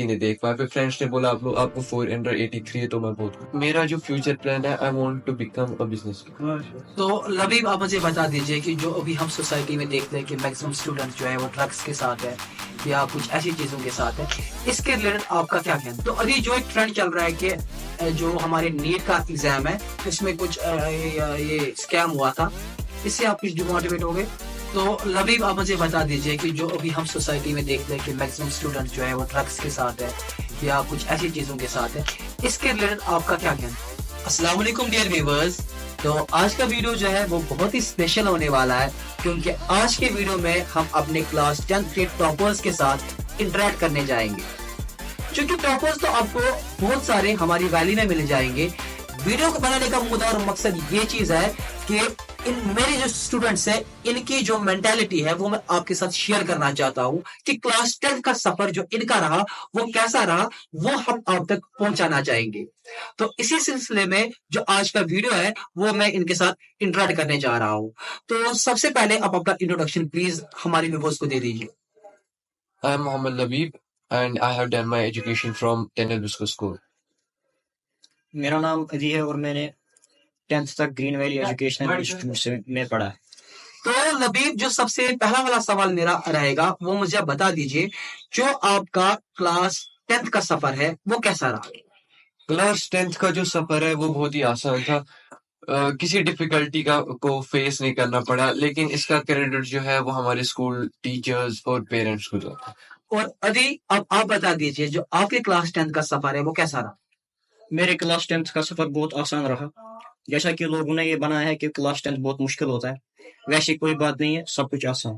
ने देख पाया। फिर फ्रेंड्स ने बोला आप लोग आपको 483 है, तो मैं बहुत मेरा जो फ्यूचर प्लान है, I want to become a business. तो लबीब आप मुझे बता दीजिए कि जो अभी हम सोसाइटी में देखते हैं कि मैक्सिमम स्टूडेंट जो है वो ड्रग्स के साथ है या कुछ ऐसी चीजों के साथ है, इसके रिलेटेड आपका क्या कहना? तो अभी जो एक ट्रेंड चल रहा है कि जो हमारे नीट का एग्जाम है इसमें कुछ ये स्कैम हुआ था, इससे आप कुछ डिमोटिवेट हो गए? तो लबीब आप मुझे बता दीजिए कि जो अभी हम सोसाइटी में देखते हैं कि मैक्सिमम स्टूडेंट जो है वो ड्रग्स के साथ है या कुछ ऐसी चीजों के साथ है, इसके रिलेटेड आपका क्या कहना? अस्सलाम वालेकुम डियर व्यूअर्स। तो आज का वीडियो जो है वो बहुत ही स्पेशल होने वाला है, क्योंकि आज के वीडियो में हम अपने क्लास 10th के टॉपर्स के साथ इंटरेक्ट करने जाएंगे। क्योंकि टॉपर्स तो आपको बहुत सारे हमारी वैली में मिल जाएंगे। वीडियो को बनाने का मुद्दा और मकसद ये चीज है कि इन मेरे जो स्टूडेंट्स हैं इनकी जो मेंटालिटी है वो मैं आपके साथ शेयर करना चाहता हूँ कि क्लास 10 का सफर जो इनका रहा वो कैसा रहा, वो हम आप तक पहुंचाना चाहेंगे। तो इसी सिलसिले में जो आज का वीडियो है वो मैं इनके साथ इंटरेक्ट करने जा रहा हूँ। तो सबसे पहले आप अपना इंट्रोडक्शन प्लीज हमारे व्यूअर्स को दे दीजिए। I am Mohammad Labib and I have done my education from Tyndale Biscoe school. मेरा नाम अदी है और मैंने 10th तक ग्रीन वैली एजुकेशनल इंस्टीट्यूट से में पढ़ा है। तो लबीब जो सबसे पहला वाला सवाल मेरा रहेगा वो मुझे आप बता दीजिए, जो आपका क्लास 10th का सफर है वो कैसा रहा? क्लास 10th का जो सफर है वो बहुत ही आसान था। किसी डिफिकल्टी को फेस नहीं करना पड़ा, लेकिन इसका क्रेडिट जो है वो हमारे स्कूल टीचर्स और पेरेंट्स को जाता है। और अदी अब आप बता दीजिए जो आपके क्लास 10th का सफर है वो कैसा रहा? मेरे क्लास 10th का सफर बहुत आसान रहा। जैसा कि लोगों ने ये बनाया है कि क्लास 10th बहुत मुश्किल होता है, वैसी कोई बात नहीं है, सब कुछ आसान।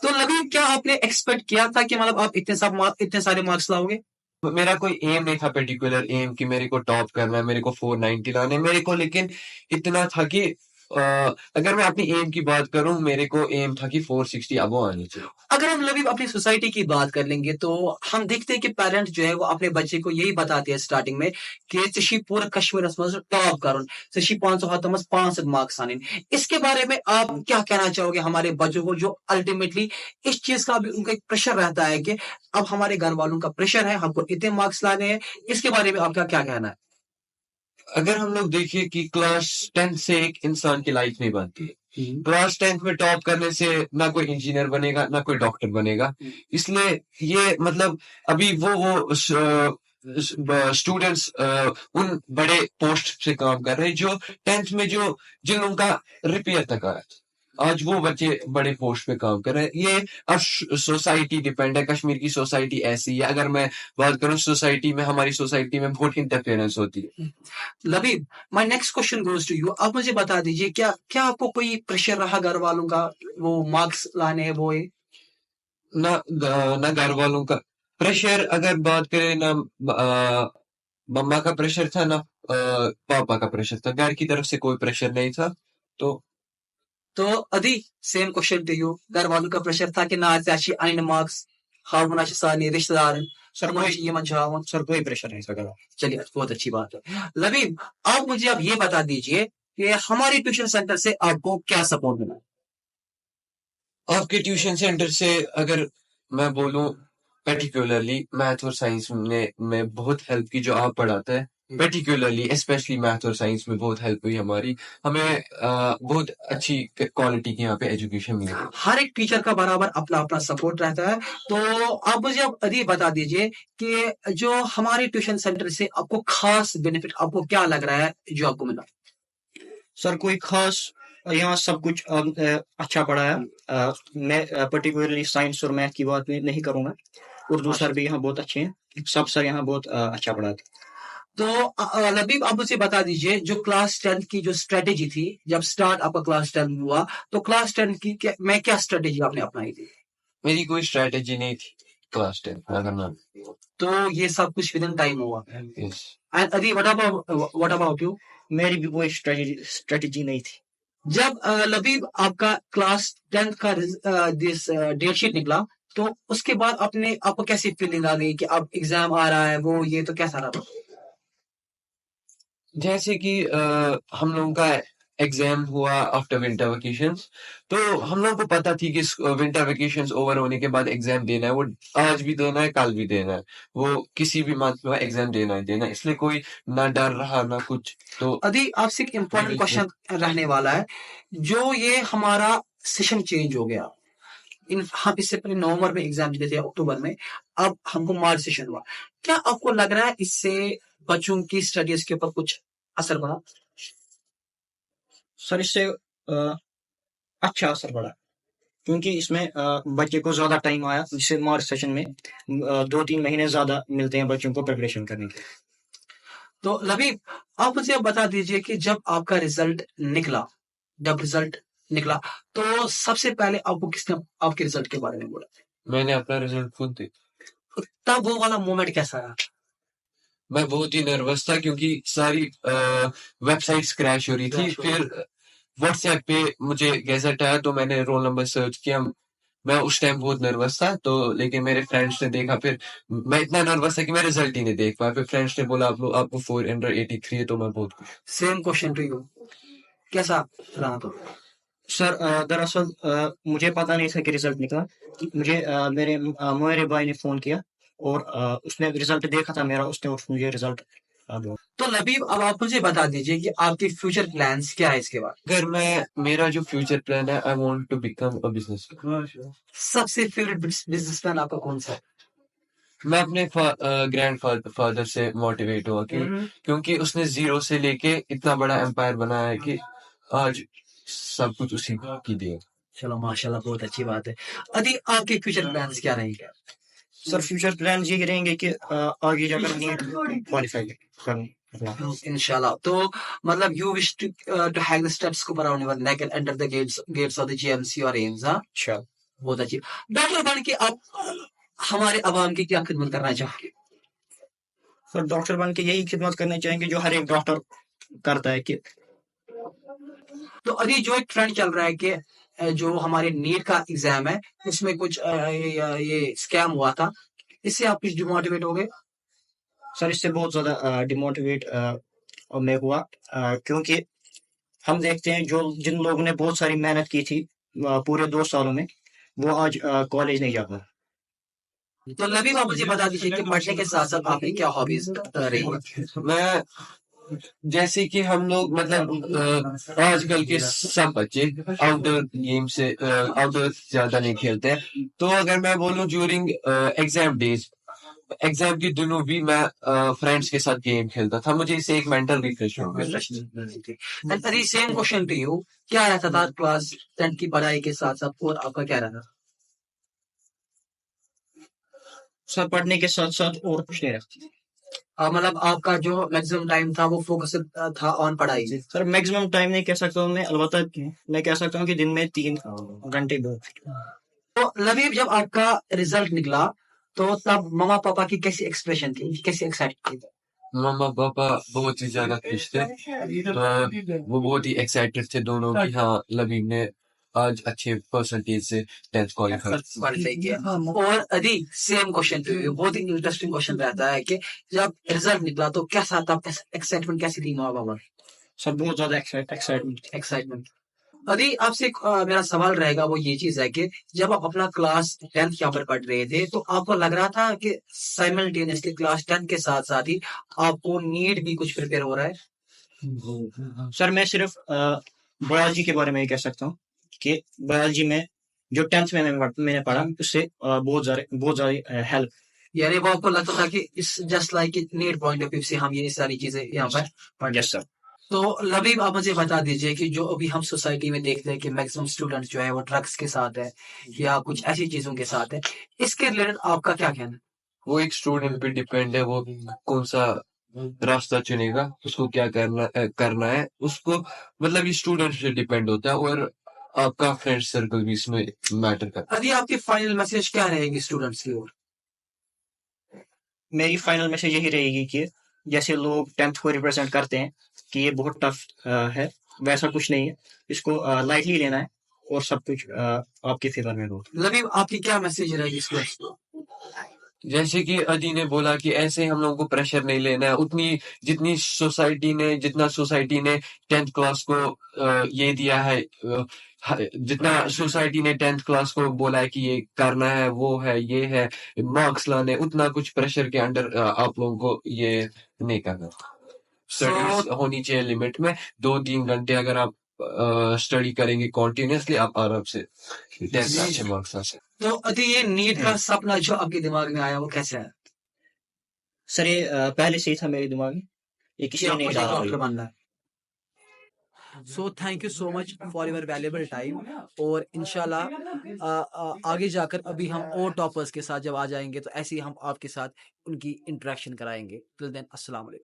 तो लबीब क्या आपने एक्सपेक्ट किया था कि मतलब आप इतने सारे मार्क्स लाओगे? मेरा कोई एम नहीं था, पर्टिकुलर एम कि मेरे को टॉप करना है, मेरे को 490 लाने मेरे को, लेकिन इतना था कि अगर मैं अपनी एम की बात करूं, मेरे को एम था कि 460 अबो आनी चाहिए। अगर हम लबीब अपनी सोसाइटी की बात कर लेंगे तो हम देखते हैं कि पेरेंट्स जो है वो अपने बच्चे को यही बताते हैं स्टार्टिंग में कि पूरा कश्मीर टॉप करुन 500 मार्क्स आने। इसके बारे में आप क्या कहना चाहोगे हमारे बच्चों को जो अल्टीमेटली इस चीज का भी उनका एक प्रेशर रहता है कि अब हमारे घर वालों का प्रेशर है, हमको इतने मार्क्स लाने हैं, इसके बारे में आपका क्या कहना है? अगर हम लोग देखिए कि क्लास 10 से एक इंसान की लाइफ नहीं बनती है। क्लास 10 में टॉप करने से ना कोई इंजीनियर बनेगा ना कोई डॉक्टर बनेगा। इसलिए ये मतलब अभी वो स्टूडेंट्स उन बड़े पोस्ट से काम कर रहे हैं जो 10th में जिन लोगों का रिपेयर तक आया था, आज वो बच्चे बड़े पोस्ट पे काम कर रहे हैं। ये अब सोसाइटी डिपेंड है, कश्मीर की सोसाइटी ऐसी है। अगर मैं बात करूं सोसाइटी में, हमारी सोसाइटी में बहुत इंटरफेरेंस होती है। Labib, my next question goes to you. आप मुझे बता दीजिए क्या क्या आपको कोई प्रेशर रहा घर वालों का वो मार्क्स लाने वो है? ना घर वालों का प्रेशर अगर बात करें ना, मम्मा का प्रेशर था ना पापा का प्रेशर था। घर की तरफ से कोई प्रेशर नहीं था। तो अदी सेम क्वेश्चन टू यू, घर वालों का प्रेशर था कि ना ऐसी आइन मार्क्स हाउना सानी रिश्तेदार ये मंचावन? सर कोई प्रेशर नहीं सर। चलिए बहुत अच्छी बात है। लबीब आप मुझे अब ये बता दीजिए कि हमारी ट्यूशन सेंटर से आपको क्या सपोर्ट मिला? आपके ट्यूशन सेंटर से अगर मैं बोलूं, पर्टिकुलरली मैथ और साइंस में बहुत हेल्प की, जो आप पढ़ाते हैं पर्टिकुलरली स्पेशली मैथ और साइंस में बहुत हेल्प हुई हमारी। हमें बहुत अच्छी क्वालिटी की यहाँ पे एजुकेशन मिली। हर एक टीचर का बराबर अपना अपना सपोर्ट रहता है। तो आप मुझे अब अभी बता दीजिए कि जो हमारे ट्यूशन सेंटर से आपको खास बेनिफिट आपको क्या लग रहा है जो आपको मिला? सर कोई खास यहाँ सब कुछ अच्छा पढ़ा है। मैं पर्टिकुलरली साइंस और मैथ की बात नहीं करूंगा। उर्दू सर भी यहाँ बहुत अच्छे हैं, सब सर यहाँ बहुत अच्छा पढ़ाते। तो लबीब आप मुझे बता दीजिए जो क्लास 10 की जो स्ट्रेटेजी थी, जब स्टार्ट आपका क्लास 10 हुआ तो क्लास 10 की क्या स्ट्रेटेजी आपने अपनाई थी? मेरी कोई स्ट्रेटेजी नहीं थी क्लास 10 करना। तो ये सब कुछ विद इन टाइम हुआ। Yes. एंड अदी व्हाट अबाउट यू? मेरी भी कोई स्ट्रेटेजी नहीं थी। जब लबीब आपका क्लास 10 का डेट शीट निकला तो उसके बाद आपको कैसी फीलिंग आ गई कि अब एग्जाम आ रहा है वो ये, तो कैसा रहा? जैसे कि हम लोगों का एग्जाम हुआ आफ्टर विंटर वेकेशंस। तो हम लोगों को पता थी कि विंटर वेकेशंस ओवर होने के बाद एग्जाम देना है, वो आज भी देना है, कल भी देना है, वो किसी भी मंथ में एग्जाम देना ही देना है, इसलिए कोई ना डर रहा ना कुछ। तो अभी आपसे एक इम्पोर्टेंट क्वेश्चन रहने वाला है, जो ये हमारा सेशन चेंज हो गया, हम इससे पहले नवंबर में एग्जाम देते थे, अक्टूबर में, अब हमको मार्च सेशन हुआ, क्या आपको लग रहा है इससे बच्चों की स्टडीज के ऊपर कुछ असर पड़ा? सर इससे अच्छा असर पड़ा, क्योंकि इसमें बच्चे को ज्यादा टाइम आया, जिससे मार्च सेशन में 2-3 महीने ज्यादा मिलते हैं बच्चों को प्रिपरेशन करने के लिए। तो लबीब, आप मुझे बता दीजिए कि जब आपका रिजल्ट निकला, तो सबसे पहले आपको किसने आपके रिजल्ट के बारे में बोला? मैंने अपना रिजल्ट खुद देखा। तब वो वाला मोमेंट कैसा रहा? मैं बहुत ही नर्वस था, क्योंकि सारी वेबसाइट्स क्रैश हो रही थी। फिर व्हाट्सएप पे मुझे गैजेट आया, तो मैंने रोल नंबर सर्च किया। मैं उस टाइम बहुत नर्वस था, तो लेकिन मेरे फ्रेंड्स ने देखा, फिर मैं इतना नर्वस था कि मैं रिजल्ट ही नहीं देख पाया। फिर फ्रेंड्स ने बोला आपको 483 है, तो मैं बहुत खुश। सेम क्वेश्चन टू यू, कैसा रहा? तो सर दरअसल मुझे पता नहीं था कि रिजल्ट निकला। मुझे मेरे भाई ने फोन किया और उसने रिजल्ट देखा था मेरा, उसने मुझे रिजल्ट दिया। तो लबीब, अब आप मुझे बता दीजिए कि आपके फ्यूचर प्लान्स क्या है इसके बाद? अगर मेरा जो फ्यूचर प्लान है, I want to become a businessman. सबसे फेवरेट बिजनेसमैन आपका कौन सा है? मैं अपने ग्रैंड फादर से मोटिवेट हुआ, क्योंकि उसने जीरो से लेके इतना बड़ा एम्पायर बनाया है कि आज सब कुछ उसी की देन। चलो माशाल्लाह, बहुत अच्छी बात है। अभी आपके फ्यूचर प्लान्स क्या रहेंगे? सर फ्यूचर प्लान ये रहेंगे कि आगे जाकर नीट क्वालिफाई करना इंशाल्लाह। तो मतलब you wish to have the steps को around your neck and enter the gates of the GMC और एम्स। हां, अच्छा। बहुत अच्छी। डॉक्टर बन के आप हमारे अवाम की क्या खिदमत करना चाहोगे? सर डॉक्टर बन के यही खिदमत करना चाहेंगे जो हर एक डॉक्टर करता है कि तो अभी जो एक ट्रेंड चल रहा है कि जो हमारे नीट का एग्जाम है उसमें कुछ ये स्कैम हुआ था, इससे आप कुछ डिमोटिवेट हो गए? सर इससे बहुत ज्यादा डिमोटिवेट मैं हुआ, क्योंकि हम देखते हैं जो जिन लोगों ने बहुत सारी मेहनत की थी पूरे 2 सालों में, वो आज कॉलेज नहीं जा पाए। तो लबीब, आप मुझे बता दीजिए कि पढ़ने के साथ साथ आपकी क्या हॉबीज रही है? मैं जैसे कि हम लोग मतलब आजकल के सब बच्चे आउटडोर गेम से आउटडोर ज्यादा नहीं खेलते हैं। तो अगर मैं बोलूं ड्यूरिंग एग्जाम डेज, एग्जाम के दिनों भी मैं फ्रेंड्स के साथ गेम खेलता था। मुझे इससे एक मेंटल रिफ्रेशमेंट मिलता है। अरे सेम क्वेश्चन टू यू, क्या रहता था क्लास 10 की पढ़ाई के साथ साथ और आपका क्या रहता? सर पढ़ने के साथ साथ और कुछ नहीं रखती। मतलब आपका जो मैक्सिमम टाइम था वो फोकस था ऑन पढ़ाई? सर मैक्सिमम टाइम नहीं कह सकता हूँ मैं, अलबत्ता मैं कह सकता हूँ कि दिन में 3 घंटे तो लबीब, जब आपका रिजल्ट निकला तो तब मम्मा पापा की कैसी एक्सप्रेशन थी, कैसी एक्साइटेड थी? मम्मा पापा बहुत ही ज्यादा खुश थे। वो बहुत ही एक्साइटेड थे दोनों कि हाँ, लबीब ने आज अच्छे परसेंटेज से 10th क्वालिफाई किया। और अभी सेम क्वेश्चन टू यू, बहुत ही इंटरेस्टिंग क्वेश्चन रहता है कि जब रिजल्ट निकला तो कैसा था, एक्साइटमेंट कैसी थी माँ बाबा? सर बहुत ज्यादा एक्साइटमेंट। अभी आपसे मेरा सवाल रहेगा, वो ये चीज है कि जब आप अपना क्लास 10th यहाँ पर पढ़ रहे थे तो आपको लग रहा था कि साइमल्टेनियसली क्लास 10 के साथ साथ ही आपको नीट भी कुछ प्रिपेयर हो रहा है? सर मैं सिर्फ बायोलॉजी के बारे में ही कह सकता हूँ कि बायोलॉजी में जो 10th में मैंने पढ़ा उससे बहुत ज्यादा हेल्प, यानी वो आपको लगता था कि इस just like NEET point of view से हम ये सारी चीजें यहाँ पर पढ़। Yes sir. तो लबीब, आप मुझे बता दीजिए कि जो अभी हम सोसाइटी में देखते हैं कि मैक्सिमम स्टूडेंट जो है वो ड्रग्स के साथ है या कुछ ऐसी चीजों के साथ है, इसके रिलेटेड आपका क्या कहना है? वो एक स्टूडेंट पे डिपेंड है, वो कौन सा रास्ता चुनेगा, उसको क्या करना है उसको, मतलब ये स्टूडेंट से डिपेंड होता है, और आपका फ्रेंड सर्कल भी इसमें मैटर करता है। अभी आपकी फाइनल मैसेज क्या रहेगी स्टूडेंट्स की ओर? मेरी फाइनल मैसेज यही रहेगी कि जैसे लोग 10th को रिप्रेजेंट करते हैं कि ये बहुत टफ है, वैसा कुछ नहीं है, इसको लाइटली लेना है और सब कुछ आपके फेवर में हो। लबीब, आपकी क्या मैसेज रहेगी स्टूडेंट्स को? जैसे कि अदी ने बोला कि ऐसे हम लोगों को प्रेशर नहीं लेना है उतनी जितना सोसाइटी ने 10th क्लास को ये दिया है जितना सोसाइटी ने 10th क्लास को बोला है कि ये करना है वो है ये है मार्क्स लाने उतना कुछ प्रेशर के अंडर आप लोगों को ये नहीं करना स्टडीज होनी चाहिए लिमिट में 2-3 घंटे अगर आप स्टडी करेंगे कॉन्टिन्यूसली आप आराम से 10 अच्छे मार्क्स आ सकते तो अति ये नीट का सपना जो आपके दिमाग में आया वो कैसे है सर ये पहले से ही था मेरे दिमाग में, ये कि किसी ने आपको नहीं एक डाला डॉक्टर भाई। बनना है so thank you so much for your valuable time और इंशाल्लाह आगे जाकर अभी हम और टॉपर्स के साथ जब आ जाएंगे तो ऐसे ही हम आपके साथ उनकी इंटरेक्शन कराएंगे टिल देन अस्सलाम वालेकुम